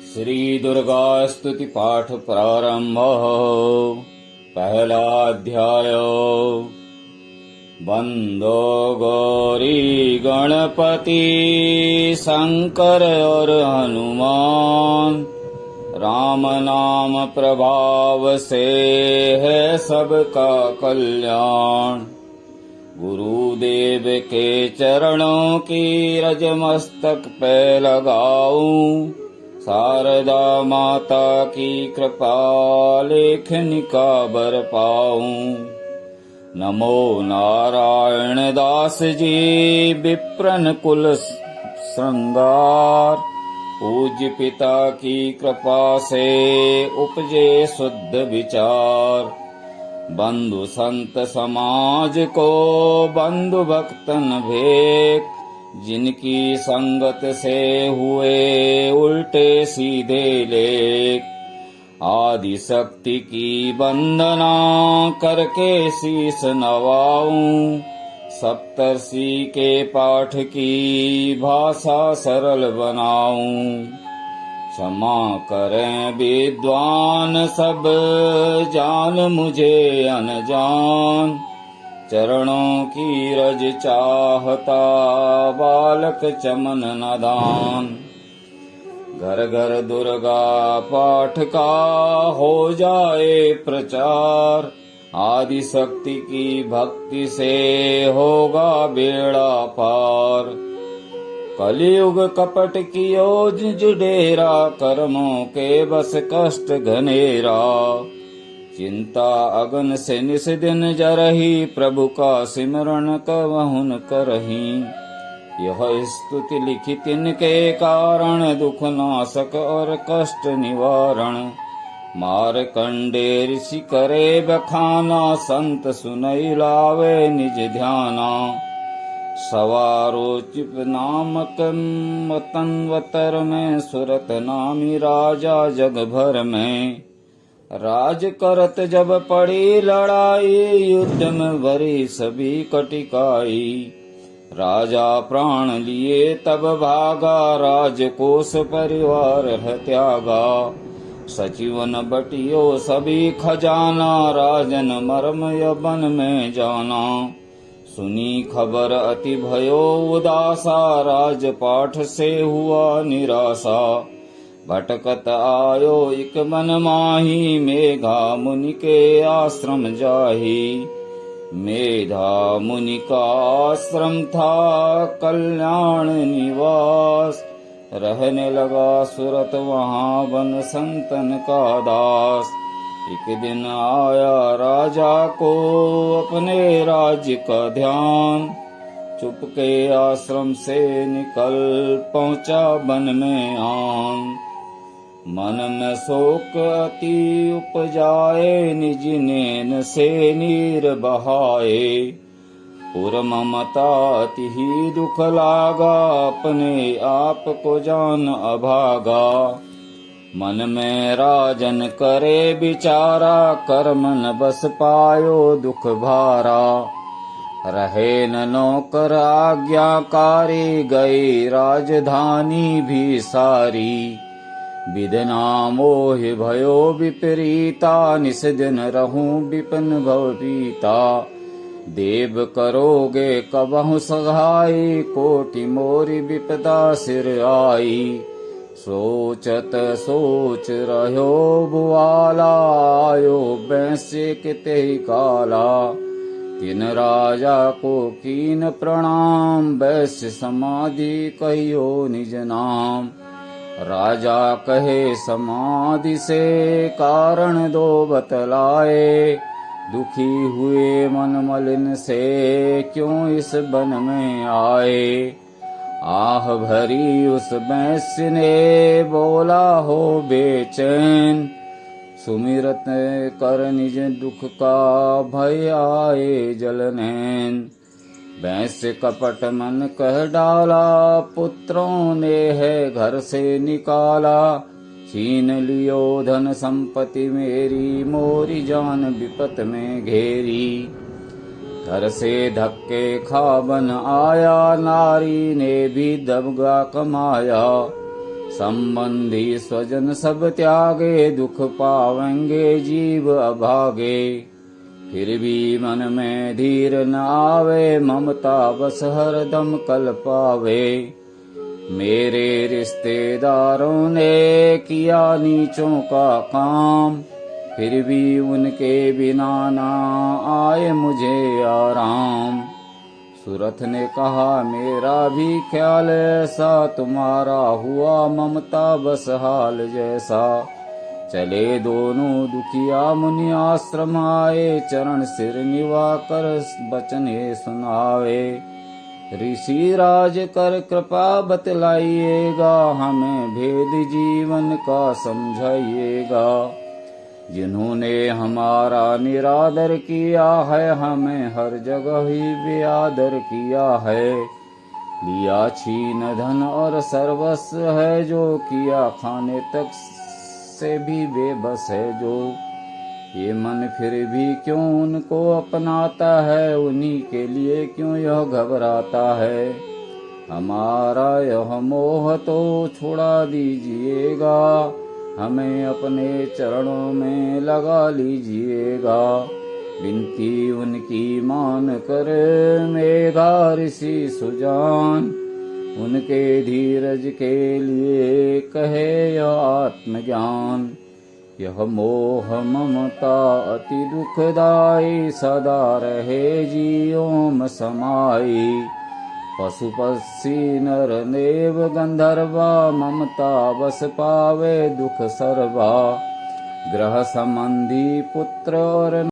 श्री दुर्गा स्तुति पाठ प्रारंभ। पहला अध्याय। वंदो गौरी गणपति शंकर और हनुमान, राम नाम प्रभाव से है सबका कल्याण। गुरुदेव के चरणों की रज मस्तक पे लगाऊं, शारदा माता की कृपा लेखनिका बर पाऊं। नमो नारायण दास जी विप्रन कुल श्रृंगार, पूज्य पिता की कृपा से उपजे शुद्ध विचार। बंधु संत समाज को बंधु भक्तन भेक, जिनकी संगत से हुए उल्टे सीधे लेख। आदि शक्ति की वंदना करके शीस नवाऊं, सप्तर्षि के पाठ की भाषा सरल बनाऊं। क्षमा करें विद्वान सब जान मुझे अनजान, चरणों की रज चाहता बालक चमन नदान। घर घर दुर्गा पाठ का हो जाए प्रचार, आदि शक्ति की भक्ति से होगा बेड़ा पार। कलयुग कपट की ओज जुडेरा, कर्मों के बस कष्ट घनेरा। चिंता अगन से निस दिन जरही, प्रभु का सिमरन कवहुन करही। यह स्तुति लिखित इनके कारण, दुख नाशक और कष्ट निवारण। मारकंडे ऋषि करे बखाना, संत सुनई लावे निज ध्याना। सवारो चिप नामक मतनवतर में, सुरत नामी राजा जग भर में। राज करत जब पड़ी लड़ाई, युद्ध में भरी सभी कटिकाई। राजा प्राण लिए तब भागा, राजकोष परिवार है त्यागा। सचिवन बटियो सभी खजाना, राजन मर्म यवन में जाना। सुनी खबर अति भयो उदासा, राजपाठ से हुआ निराशा। भटकत आयो एक मन माही, मेघा मुनि के आश्रम जाही। मेधा मुनि का आश्रम था कल्याण निवास, रहने लगा सुरत वहाँ बन संतन का दास। एक दिन आया राजा को अपने राज्य का ध्यान, चुपके आश्रम से निकल पहुँचा वन में आन। मन में शोक अति उपजाए, निज नैन से नीर बहाए। पुर ममता अति ही दुख लागा, अपने आप को जान अभागा। मन में राजन करे विचारा, कर्म न बस पायो दुख भारा। रहे न नौकर आज्ञाकारी, गई राजधानी भी सारी। विदना मोह भयो विपरीता, निस दिन रहूं विपिन भव पीता। देव करोगे कबहु सहाय, कोटि मोरी विपदा सिर आई। सोचत सोच रहो बुआला, आयो बैंसे किते काला। तिन राजा को कीन प्रणाम, वैश्य समाधि कहियो निज नाम। राजा कहे समाधि से कारण दो बतलाए, दुखी हुए मन मलिन से क्यों इस वन में आए। आह भरी उस वैश्य ने बोला हो बेचैन, सुमिरत कर निज दुख का भय आए जलनैन। वैश्य कपट मन कह डाला, पुत्रों ने है घर से निकाला। छीन लियो धन संपत्ति मेरी, मोरी जान विपत में घेरी। घर से धक्के खा बन आया, नारी ने भी दबगा कमाया। संबंधी स्वजन सब त्यागे, दुख पावेंगे जीव अभागे। फिर भी मन में धीर न आवे, ममता बस हरदम कल पावे। मेरे रिश्तेदारों ने किया नीचों का काम, फिर भी उनके बिना ना आए मुझे आराम। सूरत ने कहा मेरा भी ख्याल ऐसा, तुम्हारा हुआ ममता बस हाल जैसा। चले दोनों दुखिया मुनि आश्रम आए, चरण सिर निवा कर बचने सुनावे। ऋषि राज कर कृपा बतलाइएगा, हमें भेद जीवन का समझाइएगा। जिन्होंने हमारा निरादर किया है, हमें हर जगह ही बेआदर किया है। लिया छीन धन और सर्वस्व है जो, किया खाने तक से भी बेबस है जो। ये मन फिर भी क्यों उनको अपनाता है, उन्हीं के लिए क्यों यह घबराता है। हमारा यह मोह तो छुड़ा दीजिएगा, हमें अपने चरणों में लगा लीजिएगा। विनती उनकी मान कर मेघा ऋषि सुजान, उनके धीरज के लिए कहे यह आत्मज्ञान। यह मोह ममता अति दुखदाई, सदा रहे जीवों में समाई। पशु पक्षी नर देव गंधर्वा, ममता बस पावे दुख सर्वा। ग्रह संबंधी पुत्र और